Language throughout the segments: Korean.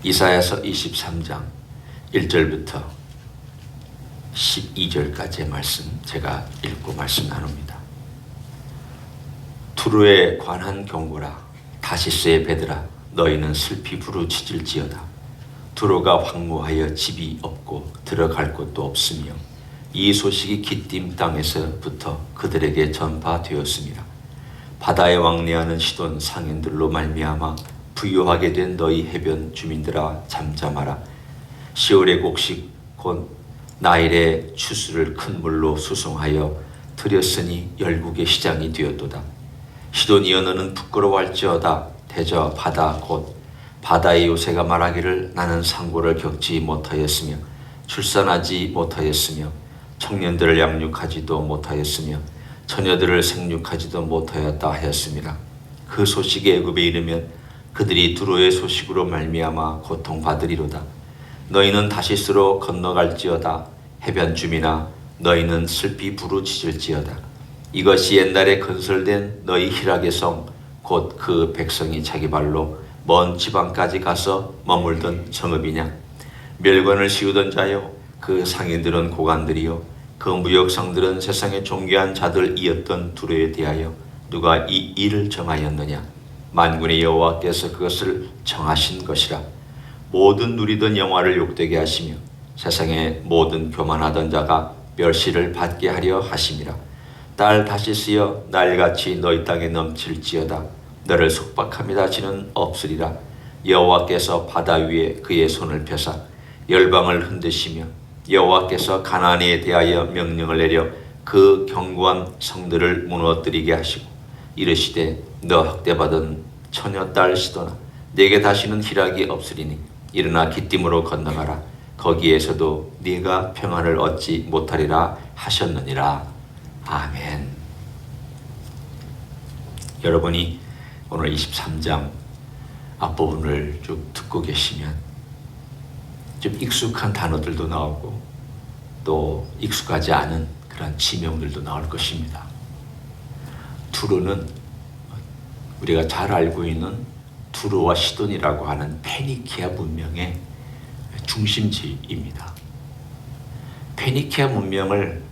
이사야서 23장 1절부터 12절까지의 말씀 제가 읽고 말씀 나눕니다. 두로에 관한 경고라. 다시스의 배들아, 너희는 슬피 부르짖을지어다. 두로가 황무하여 집이 없고 들어갈 곳도 없으며 이 소식이 기띔 땅에서부터 그들에게 전파되었습니다. 바다에 왕래하는 시돈 상인들로 말미암아 부유하게 된 너희 해변 주민들아, 잠잠하라. 시올의 곡식 곧 나일의 추수를 큰 물로 수송하여 들였으니 열국의 시장이 되었도다. 시돈이여, 너는 부끄러워할지어다. 대저 바다 곧 바다의 요새가 말하기를 나는 상고를 겪지 못하였으며 출산하지 못하였으며 청년들을 양육하지도 못하였으며 처녀들을 생육하지도 못하였다 하였습니다. 그 소식이 애굽에 이르면 그들이 두로의 소식으로 말미암아 고통받으리로다. 너희는 다시스로 건너갈지어다. 해변 주민아, 너희는 슬피 부르짖을지어다. 이것이 옛날에 건설된 너희 희락의 성 곧 그 백성이 자기 발로 먼 지방까지 가서 머물던 성읍이냐? 멸관을 씌우던 자여, 그 상인들은 고관들이요 그 무역상들은 세상의 존귀한 자들이었던 두로에 대하여 누가 이 일을 정하였느냐? 만군의 여호와께서 그것을 정하신 것이라. 모든 누리던 영화를 욕되게 하시며 세상의 모든 교만하던 자가 멸시를 받게 하려 하심이라. 딸 다시스여, 날같이 너희 땅에 넘칠지어다. 너를 속박함이다 지는 없으리라. 여호와께서 바다 위에 그의 손을 펴사 열방을 흔드시며 여호와께서 가나안에 대하여 명령을 내려 그 견고한 성들을 무너뜨리게 하시고 이르시되, 너 학대받은 처녀딸 시도나, 내게 다시는 희락이 없으리니 일어나 기띔으로 건너가라. 거기에서도 네가 평안을 얻지 못하리라 하셨느니라. 아멘. 여러분이 오늘 23장 앞부분을 쭉 듣고 계시면 좀 익숙한 단어들도 나오고 또 익숙하지 않은 그런 지명들도 나올 것입니다. 두로는 우리가 잘 알고 있는 두로와 시돈이라고 하는 페니키아 문명의 중심지입니다. 페니키아 문명을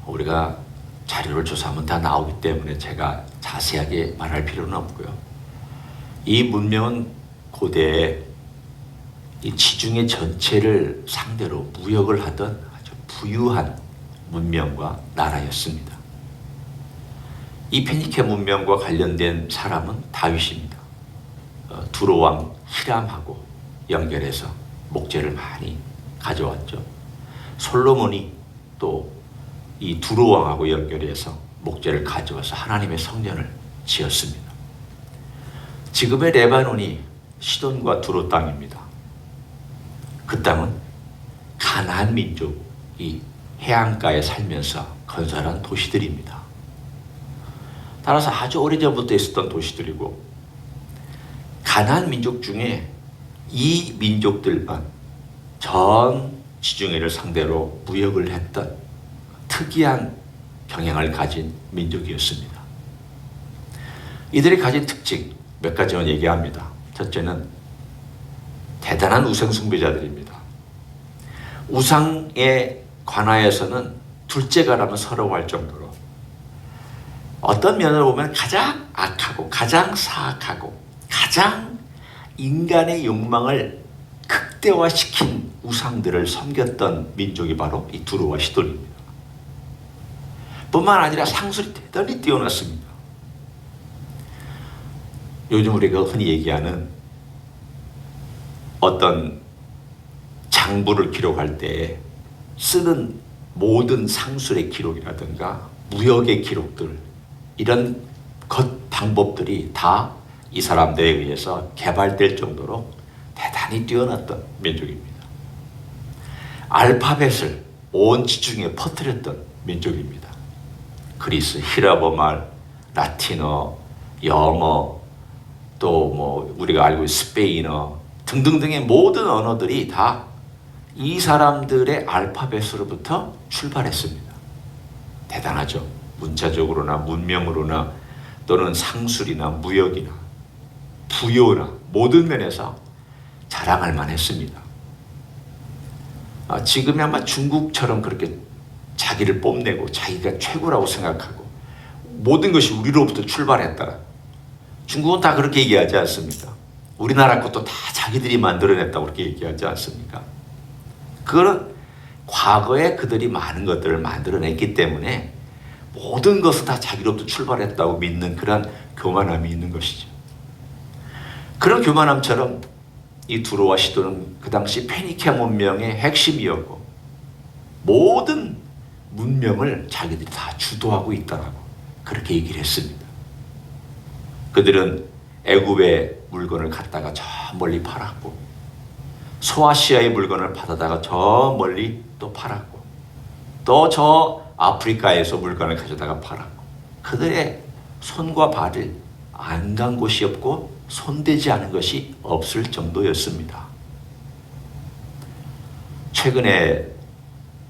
우리가 자료를 조사하면 다 나오기 때문에 제가 자세하게 말할 필요는 없고요. 이 문명은 고대에 이 지중해 전체를 상대로 무역을 하던 아주 부유한 문명과 나라였습니다. 이 페니키아 문명과 관련된 사람은 다윗입니다. 두로 왕 히람하고 연결해서 목재를 많이 가져왔죠. 솔로몬이 또 이 두로 왕하고 연결해서 목재를 가져와서 하나님의 성전을 지었습니다. 지금의 레바논이 시돈과 두로 땅입니다. 그 땅은 가나안 민족이 해안가에 살면서 건설한 도시들입니다. 따라서 아주 오래전부터 있었던 도시들이고, 가나안 민족 중에 이 민족들만 전 지중해를 상대로 무역을 했던 특이한 경향을 가진 민족이었습니다. 이들이 가진 특징 몇 가지만 얘기합니다. 첫째는 대단한 우상 숭배자들입니다. 우상에 관하여서는 둘째가라면 서러워할 정도로 어떤 면으로 보면 가장 악하고 가장 사악하고 가장 인간의 욕망을 극대화시킨 우상들을 섬겼던 민족이 바로 이 두로와 시돈입니다. 뿐만 아니라 상술이 대단히 뛰어났습니다. 요즘 우리가 흔히 얘기하는 어떤 장부를 기록할 때 쓰는 모든 상술의 기록이라든가 무역의 기록들, 이런 방법들이 다 이 사람들에 의해서 개발될 정도로 대단히 뛰어났던 민족입니다. 알파벳을 온 지중해에 퍼뜨렸던 민족입니다. 그리스, 히라보 말, 라틴어, 영어, 또 우리가 알고 있는 스페인어 등등등의 모든 언어들이 다 이 사람들의 알파벳으로부터 출발했습니다. 대단하죠. 문자적으로나 문명으로나 또는 상술이나 무역이나 부여나 모든 면에서 자랑할 만했습니다. 지금이 아마 중국처럼 그렇게 자기를 뽐내고 자기가 최고라고 생각하고 모든 것이 우리로부터 출발했다. 중국은 다 그렇게 얘기하지 않습니까? 우리나라 것도 다 자기들이 만들어냈다고 그렇게 얘기하지 않습니까? 그거는 과거에 그들이 많은 것들을 만들어냈기 때문에 모든 것은 다 자기로부터 출발했다고 믿는 그런 교만함이 있는 것이죠. 그런 교만함처럼 이 두로와 시도는 그 당시 페니키아 문명의 핵심이었고 모든 문명을 자기들이 다 주도하고 있다라고 그렇게 얘기를 했습니다. 그들은 애굽의 물건을 갖다가 저 멀리 팔았고 소아시아의 물건을 받아다가 저 멀리 또 팔았고 또 저 아프리카에서 물건을 가져다가 팔았고 그들의 손과 발을 안 간 곳이 없고 손대지 않은 것이 없을 정도였습니다. 최근에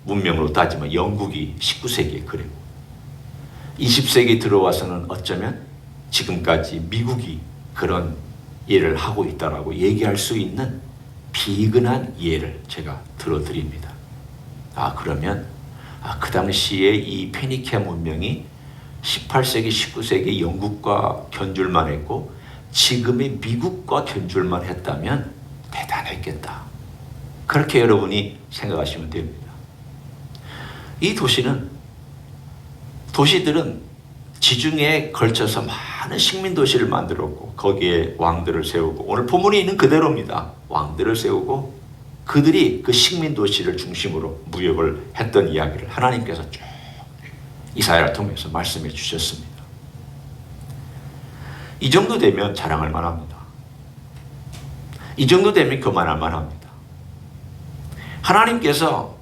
문명으로 따지면 영국이 19세기에 그랬고 20세기 들어와서는 어쩌면 지금까지 미국이 그런 일을 하고 있다라고 얘기할 수 있는 비근한 예를 제가 들어드립니다. 그러면 그 당시에 이 페니키아 문명이 18세기, 19세기 영국과 견줄만 했고 지금의 미국과 견줄만 했다면 대단했겠다. 그렇게 여러분이 생각하시면 됩니다. 이 도시들은 지중해에 걸쳐서 많은 식민 도시를 만들었고 거기에 왕들을 세우고 오늘 본문에 있는 그대로입니다. 왕들을 세우고 그들이 그 식민 도시를 중심으로 무역을 했던 이야기를 하나님께서 쭉 이사야를 통해서 말씀해 주셨습니다. 이 정도 되면 자랑할 만합니다. 이 정도 되면 교만할 만합니다. 하나님께서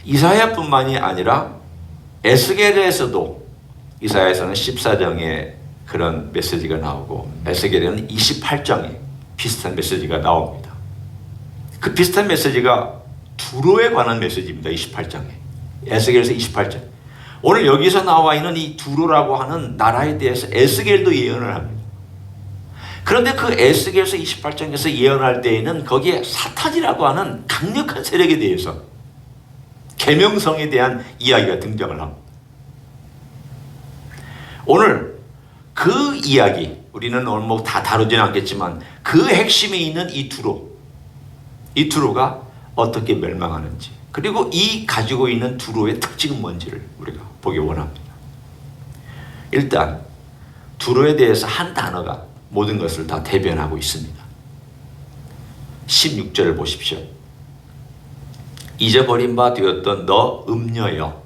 이사야뿐만이 아니라 에스겔에서도 이사야에서는 14장에 그런 메시지가 나오고 에스겔에는 28장에 비슷한 메시지가 나옵니다. 그 비슷한 메시지가 두로에 관한 메시지입니다. 28장에 에스겔에서 28장. 오늘 여기서 나와 있는 이 두로라고 하는 나라에 대해서 에스겔도 예언을 합니다. 그런데 그 에스겔서 28장에서 예언할 때에는 거기에 사탄이라고 하는 강력한 세력에 대해서 계명성에 대한 이야기가 등장을 합니다. 오늘 그 이야기 우리는 오늘 뭐 다 다루지는 않겠지만 그 핵심에 있는 이 두로가 어떻게 멸망하는지 그리고 이 가지고 있는 두로의 특징은 뭔지를 우리가 보기 원합니다. 일단 두로에 대해서 한 단어가 모든 것을 다 대변하고 있습니다. 16절을 보십시오. 잊어버린 바 되었던 너 음녀여.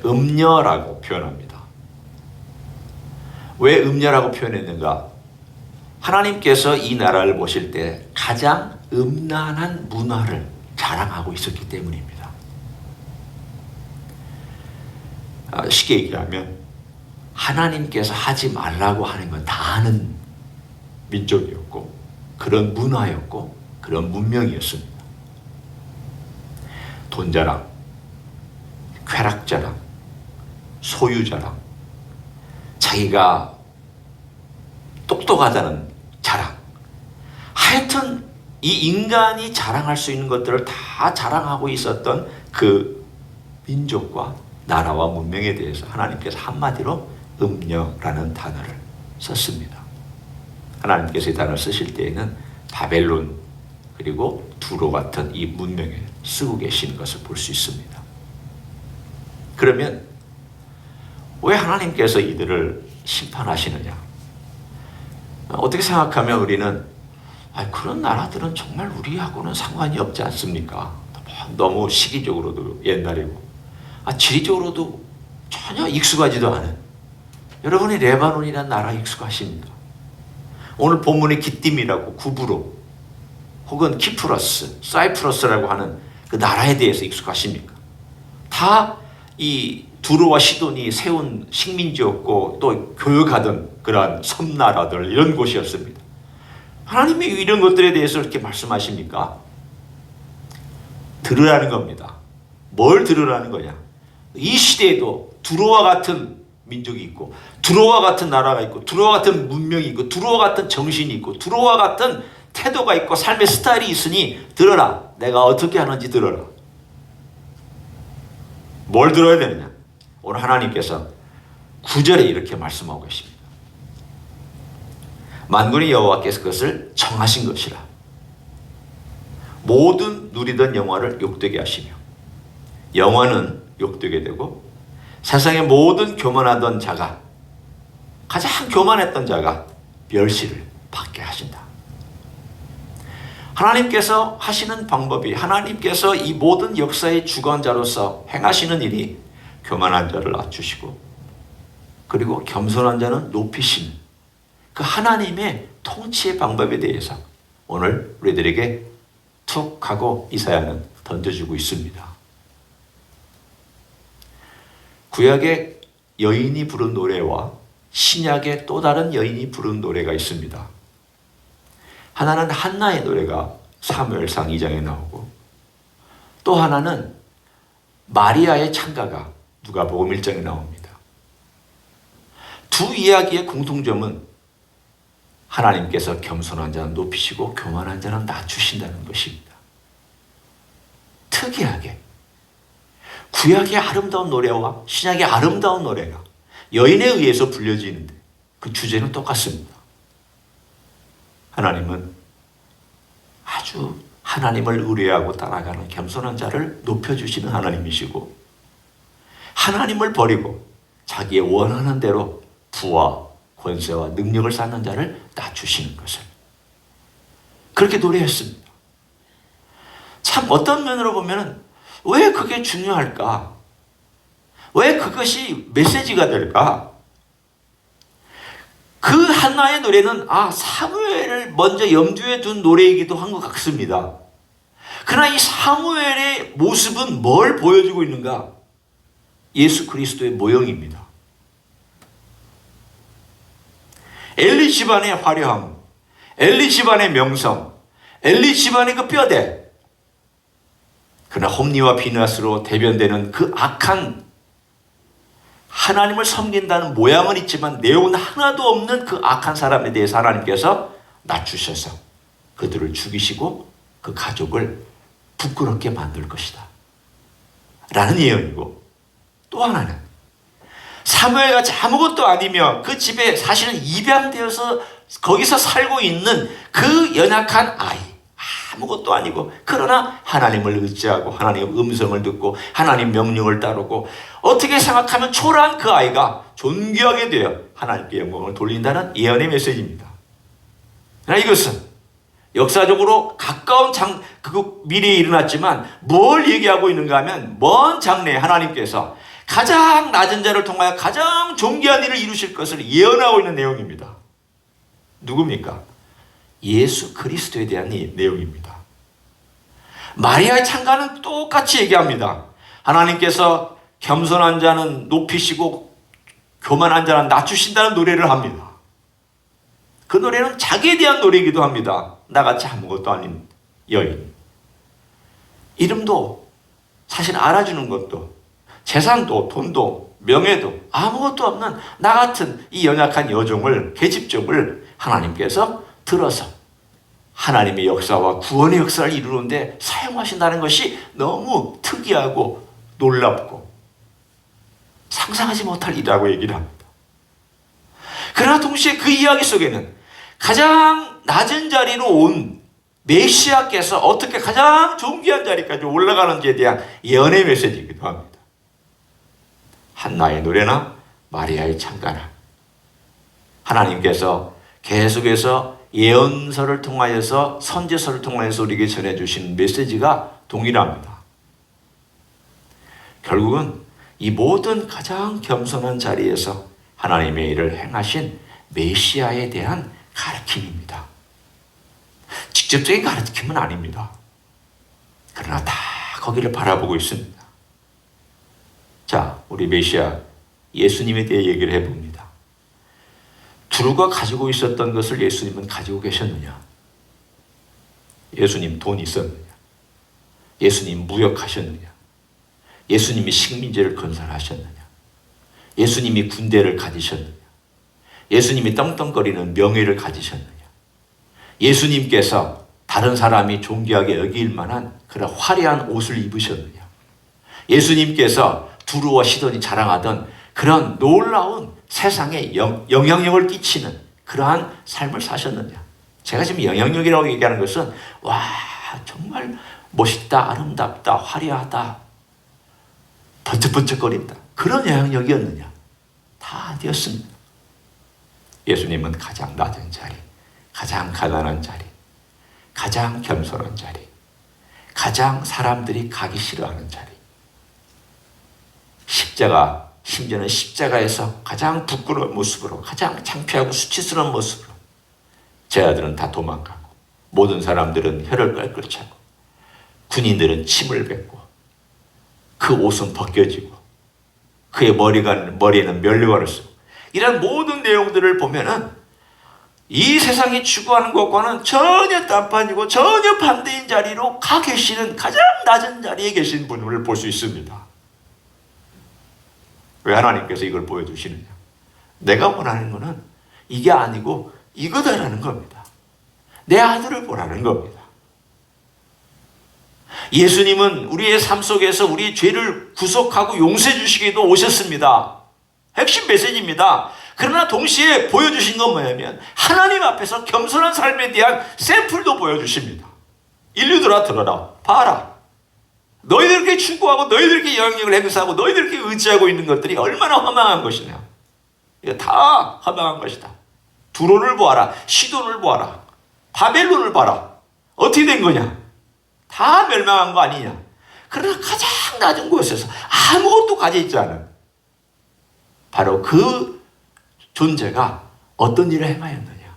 음녀라고 표현합니다. 왜 음녀라고 표현했는가? 하나님께서 이 나라를 보실 때 가장 음란한 문화를 자랑하고 있었기 때문입니다. 쉽게 얘기하면 하나님께서 하지 말라고 하는 건 다 하는 민족이었고 그런 문화였고 그런 문명이었습니다. 돈자랑, 쾌락자랑, 소유자랑, 자기가 똑똑하다는 자랑. 하여튼 이 인간이 자랑할 수 있는 것들을 다 자랑하고 있었던 그 민족과 나라와 문명에 대해서 하나님께서 한마디로 음녀라는 단어를 썼습니다. 하나님께서 이 단어를 쓰실 때에는 바벨론 그리고 두로 같은 이 문명에 쓰고 계시는 것을 볼 수 있습니다. 그러면 왜 하나님께서 이들을 심판하시느냐? 어떻게 생각하면 우리는 그런 나라들은 정말 우리하고는 상관이 없지 않습니까? 너무 시기적으로도 옛날이고 지리적으로도 전혀 익숙하지도 않은 여러분이 레바논이라는 나라 익숙하십니까? 오늘 본문의 기띔이라고 구브로 혹은 키프러스, 사이프러스라고 하는 그 나라에 대해서 익숙하십니까? 다 이 두로와 시돈이 세운 식민지였고 또 교역하던 그러한 섬나라들 이런 곳이었습니다. 하나님이 이런 것들에 대해서 이렇게 말씀하십니까? 들으라는 겁니다. 뭘 들으라는 거냐? 이 시대에도 두로와 같은 민족이 있고 두로와 같은 나라가 있고 두로와 같은 문명이 있고 두로와 같은 정신이 있고 두로와 같은 태도가 있고 삶의 스타일이 있으니 들어라. 내가 어떻게 하는지 들어라. 뭘 들어야 되느냐? 오늘 하나님께서 9절에 이렇게 말씀하고 계십니다. 만군의 여호와께서 그것을 정하신 것이라. 모든 누리던 영화를 욕되게 하시며, 영화는 욕되게 되고 세상의 모든 교만하던 자가, 가장 교만했던 자가 멸시를 받게 하신다. 하나님께서 하시는 방법이, 하나님께서 이 모든 역사의 주관자로서 행하시는 일이 교만한 자를 낮추시고 그리고 겸손한 자는 높이시는 그 하나님의 통치의 방법에 대해서 오늘 우리들에게 툭 하고 이사야는 던져주고 있습니다. 구약의 여인이 부른 노래와 신약의 또 다른 여인이 부른 노래가 있습니다. 하나는 한나의 노래가 사무엘상 2장에 나오고, 또 하나는 마리아의 찬가가 누가복음 1장에 나옵니다. 두 이야기의 공통점은 하나님께서 겸손한 자는 높이시고 교만한 자는 낮추신다는 것입니다. 특이하게 구약의 아름다운 노래와 신약의 아름다운 노래가 여인에 의해서 불려지는데 그 주제는 똑같습니다. 하나님은 아주 하나님을 의뢰하고 따라가는 겸손한 자를 높여주시는 하나님이시고, 하나님을 버리고 자기의 원하는 대로 부와 권세와 능력을 쌓는 자를 낮추시는 것을 그렇게 노래했습니다. 참 어떤 면으로 보면 왜 그게 중요할까? 왜 그것이 메시지가 될까? 그 한나의 노래는 사무엘을 먼저 염두에 둔 노래이기도 한 것 같습니다. 그러나 이 사무엘의 모습은 뭘 보여주고 있는가? 예수 그리스도의 모형입니다. 엘리 집안의 화려함, 엘리 집안의 명성, 엘리 집안의 그 뼈대, 그러나 홈리와 비느하스로 대변되는 그 악한, 하나님을 섬긴다는 모양은 있지만 내용은 하나도 없는 그 악한 사람에 대해서 하나님께서 낮추셔서 그들을 죽이시고 그 가족을 부끄럽게 만들 것이다 라는 예언이고, 또 하나는 사무엘같이 아무것도 아니며 그 집에 사실은 입양되어서 거기서 살고 있는 그 연약한 아이, 아무것도 아니고 그러나 하나님을 의지하고 하나님의 음성을 듣고 하나님 명령을 따르고 어떻게 생각하면 초라한 그 아이가 존귀하게 되어 하나님께 영광을 돌린다는 예언의 메시지입니다. 그러나 이것은 역사적으로 가까운 그 미래에 일어났지만 뭘 얘기하고 있는가 하면 먼 장래에 하나님께서 가장 낮은 자를 통하여 가장 존귀한 일을 이루실 것을 예언하고 있는 내용입니다. 누굽니까? 예수 그리스도에 대한 내용입니다. 마리아의 찬가는 똑같이 얘기합니다. 하나님께서 겸손한 자는 높이시고 교만한 자는 낮추신다는 노래를 합니다. 그 노래는 자기에 대한 노래이기도 합니다. 나같이 아무것도 아닌 여인. 이름도 사실 알아주는 것도, 재산도 돈도 명예도 아무것도 없는 나 같은 이 연약한 여종을, 계집종을 하나님께서 들어서 하나님의 역사와 구원의 역사를 이루는데 사용하신다는 것이 너무 특이하고 놀랍고 상상하지 못할 일이라고 얘기를 합니다. 그러나 동시에 그 이야기 속에는 가장 낮은 자리로 온 메시아께서 어떻게 가장 존귀한 자리까지 올라가는지에 대한 예언의 메시지이기도 합니다. 한나의 노래나 마리아의 찬가나 하나님께서 계속해서 예언서를 통하여서, 선지서를 통하여서 우리에게 전해주신 메시지가 동일합니다. 결국은 이 모든 가장 겸손한 자리에서 하나님의 일을 행하신 메시아에 대한 가르침입니다. 직접적인 가르침은 아닙니다. 그러나 다 거기를 바라보고 있습니다. 자, 우리 메시아 예수님에 대해 얘기를 해봅니다. 두루가 가지고 있었던 것을 예수님은 가지고 계셨느냐? 예수님 돈 있었느냐? 예수님 무역하셨느냐? 예수님이 식민지를 건설하셨느냐? 예수님이 군대를 가지셨느냐? 예수님이 떵떵거리는 명예를 가지셨느냐? 예수님께서 다른 사람이 존귀하게 여길 만한 그런 화려한 옷을 입으셨느냐? 예수님께서 두루와 시돈이 자랑하던 그런 놀라운 세상에 영향력을 끼치는 그러한 삶을 사셨느냐? 제가 지금 영향력이라고 얘기하는 것은 와 정말 멋있다, 아름답다, 화려하다, 번쩍번쩍거린다 그런 영향력이었느냐? 다 아니었습니다. 예수님은 가장 낮은 자리, 가장 가난한 자리, 가장 겸손한 자리, 가장 사람들이 가기 싫어하는 자리, 십자가, 심지어는 십자가에서 가장 부끄러운 모습으로, 가장 창피하고 수치스러운 모습으로 제자들은 다 도망가고 모든 사람들은 혀를 끌끌 차고 군인들은 침을 뱉고 그 옷은 벗겨지고 그의 머리에는 면류관을 쓰고 이런 모든 내용들을 보면은 이 세상이 추구하는 것과는 전혀 딴판이고 전혀 반대인 자리로 가 계시는 가장 낮은 자리에 계신 분을 볼 수 있습니다. 왜 하나님께서 이걸 보여주시느냐? 내가 원하는 것은 이게 아니고 이거다라는 겁니다. 내 아들을 보라는 겁니다. 예수님은 우리의 삶 속에서 우리의 죄를 구속하고 용서해 주시기도 오셨습니다. 핵심 메시지입니다. 그러나 동시에 보여주신 건 뭐냐면 하나님 앞에서 겸손한 삶에 대한 샘플도 보여주십니다. 인류들아 들어라, 봐라. 너희들께 추구하고 너희들께 영향력을 행사하고 너희들께 의지하고 있는 것들이 얼마나 허망한 것이냐. 이거 다 허망한 것이다. 두로를 보아라, 시돈을 보아라, 바벨론을 봐라. 어떻게 된 거냐? 다 멸망한 거 아니냐? 그러나 가장 낮은 곳에서 아무것도 가지지 있지 않은 바로 그 존재가 어떤 일을 행하였느냐?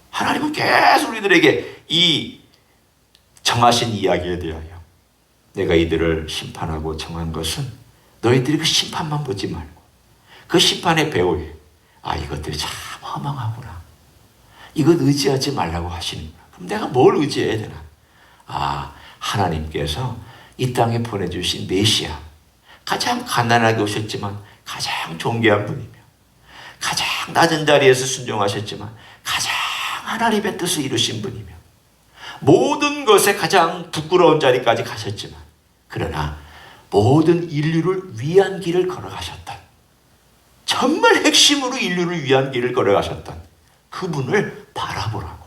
하나님은 계속 우리들에게 이 정하신 이야기에 대하여 내가 이들을 심판하고 정한 것은 너희들이 그 심판만 보지 말고 그 심판의 배후에 이것들이 참 허망하구나. 이것 의지하지 말라고 하시는구나. 그럼 내가 뭘 의지해야 되나? 하나님께서 이 땅에 보내주신 메시아, 가장 가난하게 오셨지만 가장 존귀한 분이며 가장 낮은 자리에서 순종하셨지만 가장 하나님의 뜻을 이루신 분이며 모든 것에 가장 부끄러운 자리까지 가셨지만 그러나 모든 인류를 위한 길을 걸어가셨던, 정말 핵심으로 인류를 위한 길을 걸어가셨던 그분을 바라보라고.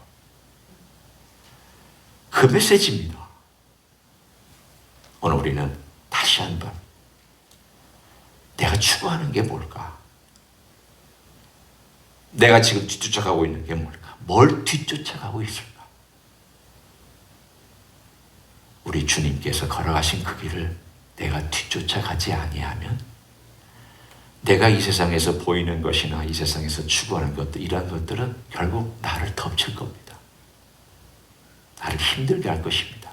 그 메시지입니다. 오늘 우리는 다시 한번 내가 추구하는 게 뭘까? 내가 지금 뒤쫓아가고 있는 게 뭘까? 뭘 뒤쫓아가고 있을까? 우리 주님께서 걸어가신 그 길을 내가 뒤쫓아가지 아니하면 내가 이 세상에서 보이는 것이나 이 세상에서 추구하는 것들, 이러한 것들은 결국 나를 덮칠 겁니다. 나를 힘들게 할 것입니다.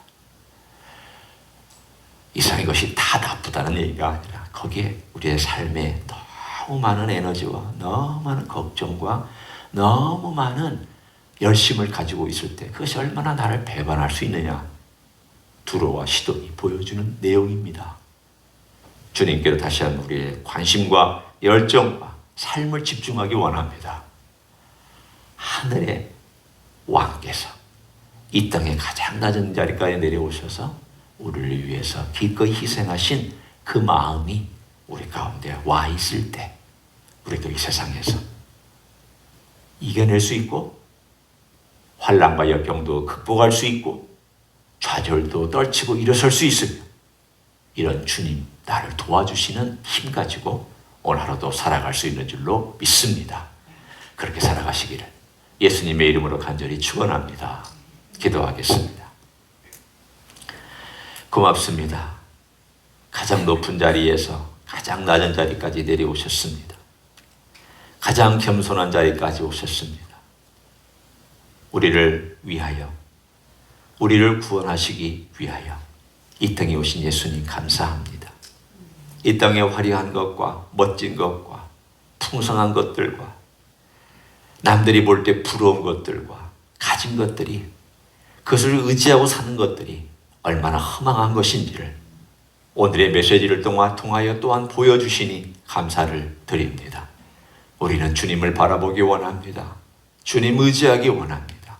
이상한 것이 다 나쁘다는 얘기가 아니라 거기에 우리의 삶에 너무 많은 에너지와 너무 많은 걱정과 너무 많은 열심을 가지고 있을 때 그것이 얼마나 나를 배반할 수 있느냐. 두로와 시돈이 보여주는 내용입니다. 주님께로 다시 한번 우리의 관심과 열정과 삶을 집중하기 원합니다. 하늘의 왕께서 이 땅의 가장 낮은 자리까지 내려오셔서 우리를 위해서 기꺼이 희생하신 그 마음이 우리 가운데 와 있을 때 우리도 이 세상에서 이겨낼 수 있고 환난과 역경도 극복할 수 있고 좌절도 떨치고 일어설 수 있으며 이런 주님 나를 도와주시는 힘 가지고 오늘 하루도 살아갈 수 있는 줄로 믿습니다. 그렇게 살아가시기를 예수님의 이름으로 간절히 축원합니다. 기도하겠습니다. 고맙습니다. 가장 높은 자리에서 가장 낮은 자리까지 내려오셨습니다. 가장 겸손한 자리까지 오셨습니다. 우리를 위하여, 우리를 구원하시기 위하여 이 땅에 오신 예수님 감사합니다. 이 땅의 화려한 것과 멋진 것과 풍성한 것들과 남들이 볼 때 부러운 것들과 가진 것들이, 그것을 의지하고 사는 것들이 얼마나 허망한 것인지를 오늘의 메시지를 통하여 또한 보여주시니 감사를 드립니다. 우리는 주님을 바라보기 원합니다. 주님 의지하기 원합니다.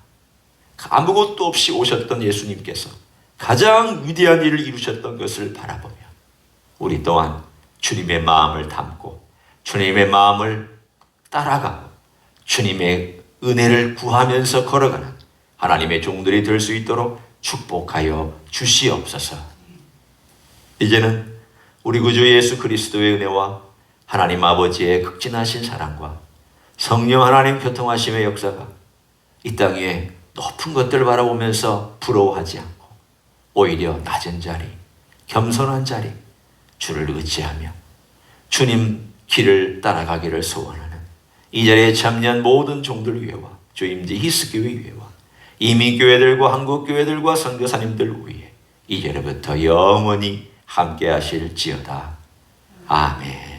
아무것도 없이 오셨던 예수님께서 가장 위대한 일을 이루셨던 것을 바라보며 우리 또한 주님의 마음을 담고 주님의 마음을 따라가고 주님의 은혜를 구하면서 걸어가는 하나님의 종들이 될 수 있도록 축복하여 주시옵소서. 이제는 우리 구주 예수 그리스도의 은혜와 하나님 아버지의 극진하신 사랑과 성령 하나님 교통하심의 역사가 이 땅 위에 높은 것들을 바라보면서 부러워하지 않고 오히려 낮은 자리, 겸손한 자리, 주를 의지하며 주님 길을 따라가기를 소원하는 이 자리에 참여한 모든 종들 위에와 주임지 히스교회 위에와 이민교회들과 한국교회들과 선교사님들 위에 이제부터 영원히 함께 하실지어다. 아멘.